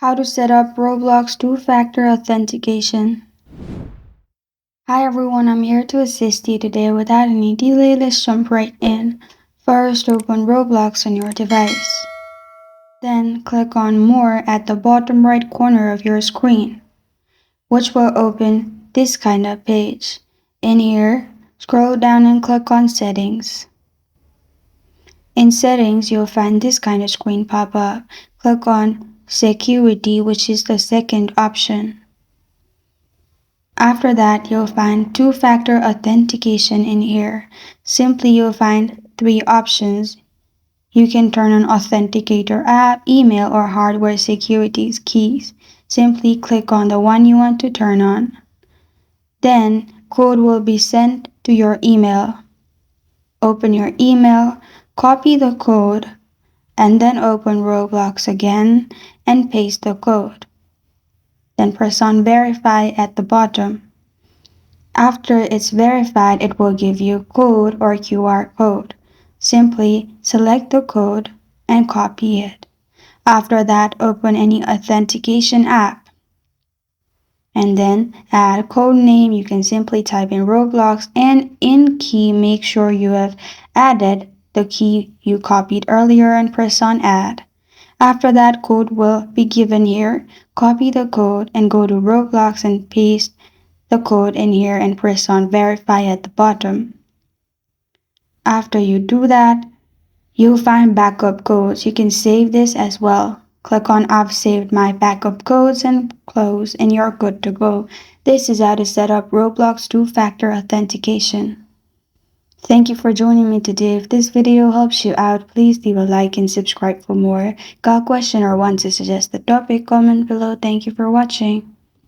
How to set up Roblox two-factor authentication. Hi everyone, I'm here to assist you today. Without any delay, let's jump right in. First, open Roblox on your device. Then click on More at the bottom right corner of your screen, which will open this kind of page. In here, scroll down and click on Settings. In Settings, you'll find this kind of screen pop up. Click on Security, which is the second option. After that, you'll find two-factor authentication in here. Simply, you'll find three options. You can turn on Authenticator app, email, or hardware security keys. Simply click on the one you want to turn on. Then, code will be sent to your email. Open your email, copy the code, and then open Roblox again and paste the code. Then press on Verify at the bottom. After it's verified, it will give you code or QR code. Simply select the code and copy it. After that, open any authentication app. And then add code name. You can simply type in Roblox, and in key, make sure you have added the key you copied earlier and press on Add. After that, code will be given here. Copy the code and go to Roblox and paste the code in here and press on Verify at the bottom. After you do that, you'll find backup codes. You can save this as well. Click on I've saved my backup codes and close, and you're good to go. This is how to set up Roblox two-factor authentication. Thank you for joining me today. If this video helps you out, please leave a like and subscribe for more. Got a question or want to suggest the topic? Comment below. Thank you for watching.